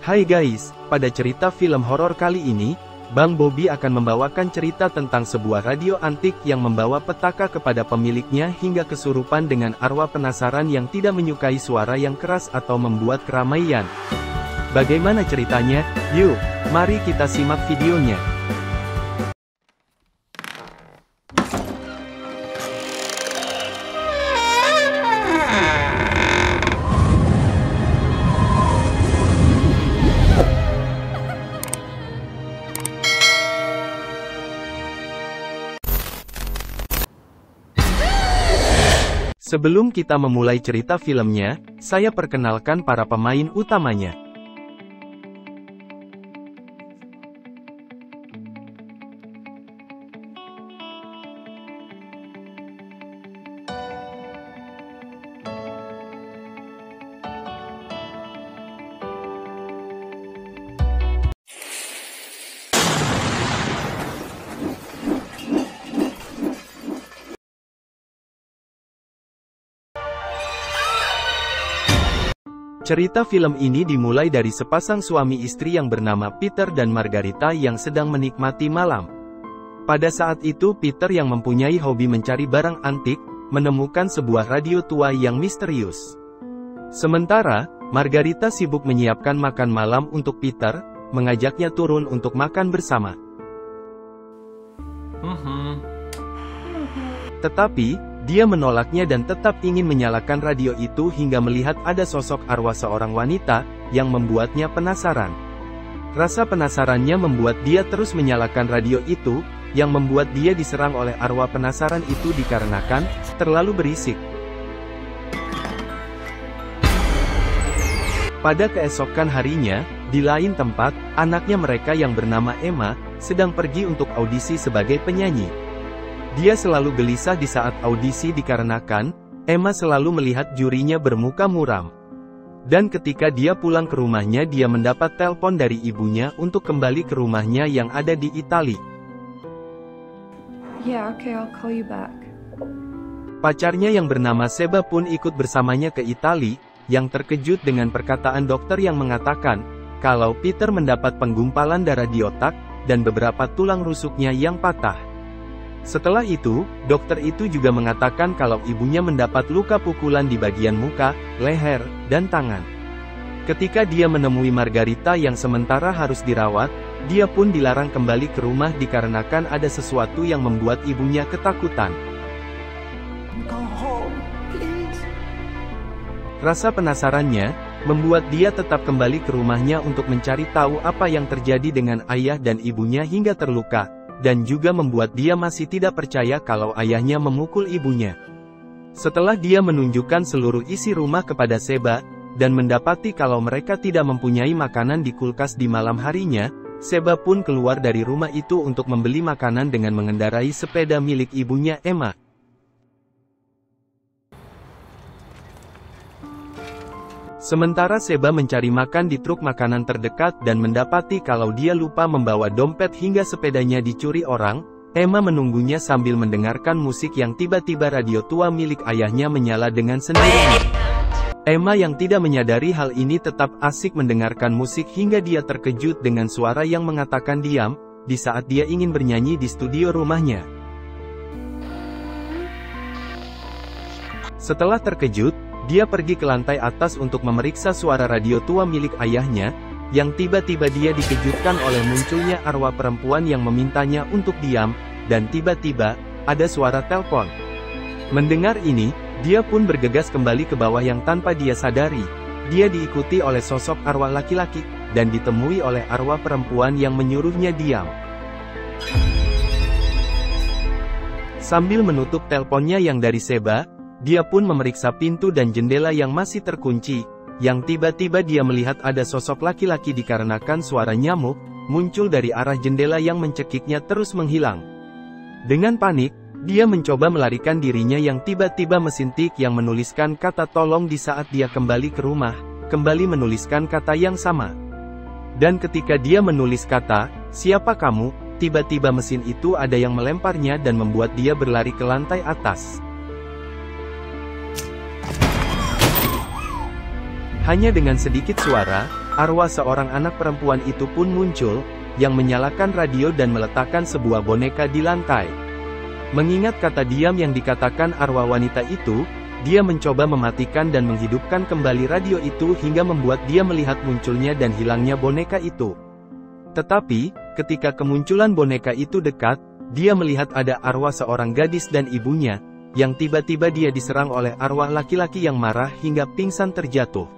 Hai guys, pada cerita film horor kali ini, Bang Bobby akan membawakan cerita tentang sebuah radio antik yang membawa petaka kepada pemiliknya hingga kesurupan dengan arwah penasaran yang tidak menyukai suara yang keras atau membuat keramaian. Bagaimana ceritanya? Yuk, mari kita simak videonya. Sebelum kita memulai cerita filmnya, saya perkenalkan para pemain utamanya. Cerita film ini dimulai dari sepasang suami istri yang bernama Peter dan Margarita yang sedang menikmati malam. Pada saat itu Peter yang mempunyai hobi mencari barang antik, menemukan sebuah radio tua yang misterius. Sementara, Margarita sibuk menyiapkan makan malam untuk Peter, mengajaknya turun untuk makan bersama. Tetapi, dia menolaknya dan tetap ingin menyalakan radio itu hingga melihat ada sosok arwah seorang wanita, yang membuatnya penasaran. Rasa penasarannya membuat dia terus menyalakan radio itu, yang membuat dia diserang oleh arwah penasaran itu dikarenakan terlalu berisik. Pada keesokan harinya, di lain tempat, anaknya mereka yang bernama Emma, sedang pergi untuk audisi sebagai penyanyi. Dia selalu gelisah di saat audisi dikarenakan, Emma selalu melihat jurinya bermuka muram. Dan ketika dia pulang ke rumahnya dia mendapat telepon dari ibunya untuk kembali ke rumahnya yang ada di Italia. Yeah, okay, I'll call you back. Pacarnya yang bernama Seba pun ikut bersamanya ke Italia, yang terkejut dengan perkataan dokter yang mengatakan, kalau Peter mendapat penggumpalan darah di otak, dan beberapa tulang rusuknya yang patah. Setelah itu, dokter itu juga mengatakan kalau ibunya mendapat luka pukulan di bagian muka, leher, dan tangan. Ketika dia menemui Margarita yang sementara harus dirawat, dia pun dilarang kembali ke rumah dikarenakan ada sesuatu yang membuat ibunya ketakutan. Go home, please. Rasa penasarannya, membuat dia tetap kembali ke rumahnya untuk mencari tahu apa yang terjadi dengan ayah dan ibunya hingga terluka. Dan juga membuat dia masih tidak percaya kalau ayahnya memukul ibunya. Setelah dia menunjukkan seluruh isi rumah kepada Seba, dan mendapati kalau mereka tidak mempunyai makanan di kulkas di malam harinya, Seba pun keluar dari rumah itu untuk membeli makanan dengan mengendarai sepeda milik ibunya Emma. Sementara Seba mencari makan di truk makanan terdekat dan mendapati kalau dia lupa membawa dompet hingga sepedanya dicuri orang, Emma menunggunya sambil mendengarkan musik yang tiba-tiba radio tua milik ayahnya menyala dengan sendirinya. Emma yang tidak menyadari hal ini tetap asik mendengarkan musik hingga dia terkejut dengan suara yang mengatakan diam, di saat dia ingin bernyanyi di studio rumahnya. Setelah terkejut, dia pergi ke lantai atas untuk memeriksa suara radio tua milik ayahnya, yang tiba-tiba dia dikejutkan oleh munculnya arwah perempuan yang memintanya untuk diam, dan tiba-tiba, ada suara telepon. Mendengar ini, dia pun bergegas kembali ke bawah yang tanpa dia sadari, dia diikuti oleh sosok arwah laki-laki, dan ditemui oleh arwah perempuan yang menyuruhnya diam. Sambil menutup teleponnya yang dari Seba, dia pun memeriksa pintu dan jendela yang masih terkunci, yang tiba-tiba dia melihat ada sosok laki-laki dikarenakan suara nyamuk, muncul dari arah jendela yang mencekiknya terus menghilang. Dengan panik, dia mencoba melarikan dirinya yang tiba-tiba mesin tik yang menuliskan kata tolong di saat dia kembali ke rumah, kembali menuliskan kata yang sama. Dan ketika dia menulis kata, siapa kamu, tiba-tiba mesin itu ada yang melemparnya dan membuat dia berlari ke lantai atas. Hanya dengan sedikit suara, arwah seorang anak perempuan itu pun muncul, yang menyalakan radio dan meletakkan sebuah boneka di lantai. Mengingat kata diam yang dikatakan arwah wanita itu, dia mencoba mematikan dan menghidupkan kembali radio itu hingga membuat dia melihat munculnya dan hilangnya boneka itu. Tetapi, ketika kemunculan boneka itu dekat, dia melihat ada arwah seorang gadis dan ibunya, yang tiba-tiba dia diserang oleh arwah laki-laki yang marah hingga pingsan terjatuh.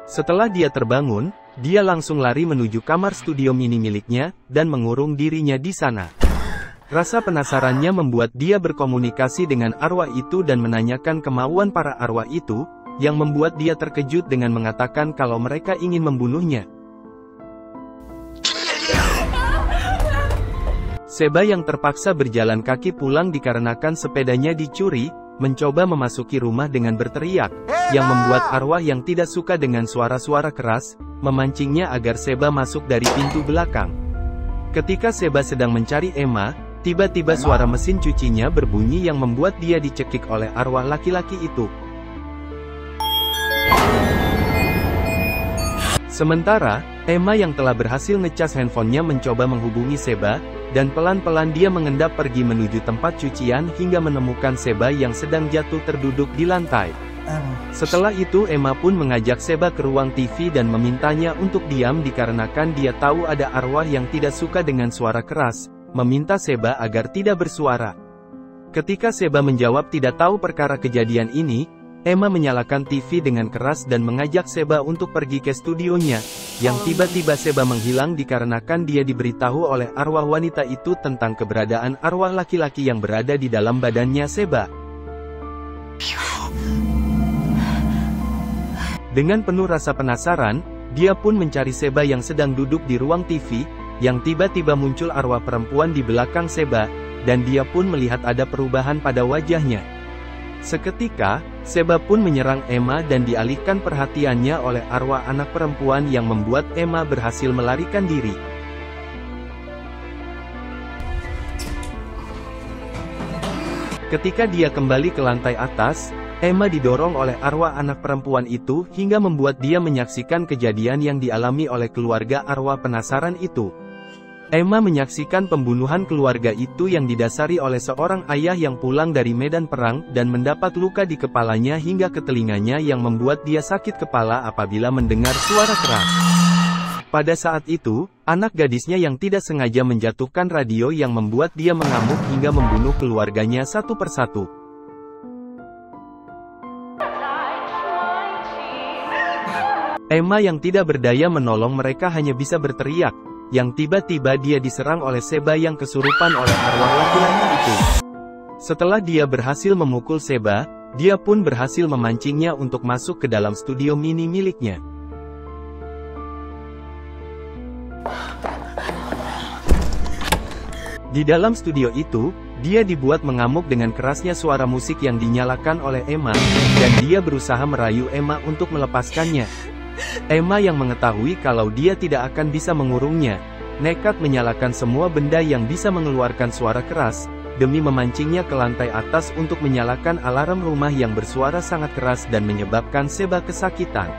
Setelah dia terbangun, dia langsung lari menuju kamar studio mini miliknya, dan mengurung dirinya di sana. Rasa penasarannya membuat dia berkomunikasi dengan arwah itu dan menanyakan kemauan para arwah itu, yang membuat dia terkejut dengan mengatakan kalau mereka ingin membunuhnya. Sheba yang terpaksa berjalan kaki pulang dikarenakan sepedanya dicuri, mencoba memasuki rumah dengan berteriak, yang membuat arwah yang tidak suka dengan suara-suara keras, memancingnya agar Sheba masuk dari pintu belakang. Ketika Sheba sedang mencari Emma, tiba-tiba suara mesin cucinya berbunyi yang membuat dia dicekik oleh arwah laki-laki itu. Sementara, Emma yang telah berhasil ngecas handphonenya mencoba menghubungi Sheba, dan pelan-pelan dia mengendap pergi menuju tempat cucian hingga menemukan Sheba yang sedang jatuh terduduk di lantai. Setelah itu Emma pun mengajak Sheba ke ruang TV dan memintanya untuk diam dikarenakan dia tahu ada arwah yang tidak suka dengan suara keras, meminta Sheba agar tidak bersuara. Ketika Sheba menjawab tidak tahu perkara kejadian ini, Emma menyalakan TV dengan keras dan mengajak Sheba untuk pergi ke studionya, yang tiba-tiba Sheba menghilang dikarenakan dia diberitahu oleh arwah wanita itu tentang keberadaan arwah laki-laki yang berada di dalam badannya Sheba. Dengan penuh rasa penasaran, dia pun mencari Sheba yang sedang duduk di ruang TV, yang tiba-tiba muncul arwah perempuan di belakang Sheba, dan dia pun melihat ada perubahan pada wajahnya. Seketika, Sheba pun menyerang Emma dan dialihkan perhatiannya oleh arwah anak perempuan yang membuat Emma berhasil melarikan diri. Ketika dia kembali ke lantai atas, Emma didorong oleh arwah anak perempuan itu hingga membuat dia menyaksikan kejadian yang dialami oleh keluarga arwah penasaran itu. Emma menyaksikan pembunuhan keluarga itu yang didasari oleh seorang ayah yang pulang dari medan perang dan mendapat luka di kepalanya hingga ke telinganya yang membuat dia sakit kepala apabila mendengar suara keras. Pada saat itu, anak gadisnya yang tidak sengaja menjatuhkan radio yang membuat dia mengamuk hingga membunuh keluarganya satu persatu. Emma yang tidak berdaya menolong mereka hanya bisa berteriak, yang tiba-tiba dia diserang oleh Sheba yang kesurupan oleh arwah laki-laki itu. Setelah dia berhasil memukul Sheba, dia pun berhasil memancingnya untuk masuk ke dalam studio mini miliknya. Di dalam studio itu, dia dibuat mengamuk dengan kerasnya suara musik yang dinyalakan oleh Emma, dan dia berusaha merayu Emma untuk melepaskannya. Emma yang mengetahui kalau dia tidak akan bisa mengurungnya, nekat menyalakan semua benda yang bisa mengeluarkan suara keras, demi memancingnya ke lantai atas untuk menyalakan alarm rumah yang bersuara sangat keras dan menyebabkan Sheba kesakitan.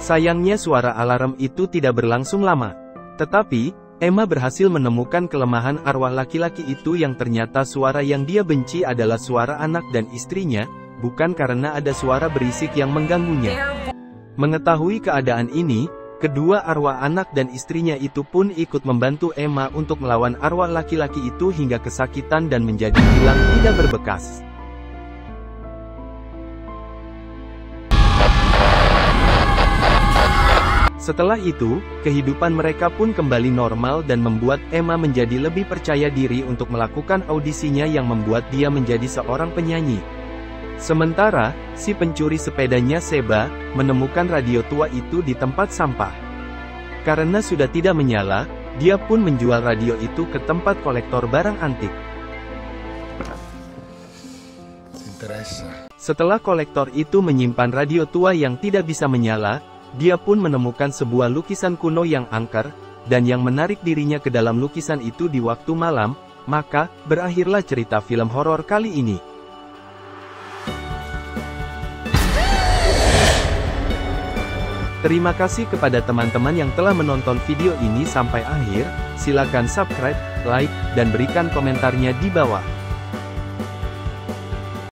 Sayangnya suara alarm itu tidak berlangsung lama. Tetapi, Emma berhasil menemukan kelemahan arwah laki-laki itu yang ternyata suara yang dia benci adalah suara anak dan istrinya, bukan karena ada suara berisik yang mengganggunya. Mengetahui keadaan ini, kedua arwah anak dan istrinya itu pun ikut membantu Emma untuk melawan arwah laki-laki itu hingga kesakitan dan menjadi hilang tidak berbekas. Setelah itu, kehidupan mereka pun kembali normal dan membuat Emma menjadi lebih percaya diri untuk melakukan audisinya yang membuat dia menjadi seorang penyanyi. Sementara, si pencuri sepedanya Sheba, menemukan radio tua itu di tempat sampah. Karena sudah tidak menyala, dia pun menjual radio itu ke tempat kolektor barang antik. Setelah kolektor itu menyimpan radio tua yang tidak bisa menyala, dia pun menemukan sebuah lukisan kuno yang angker, dan yang menarik dirinya ke dalam lukisan itu di waktu malam, maka, berakhirlah cerita film horor kali ini. Terima kasih kepada teman-teman yang telah menonton video ini sampai akhir. Silakan subscribe, like, dan berikan komentarnya di bawah.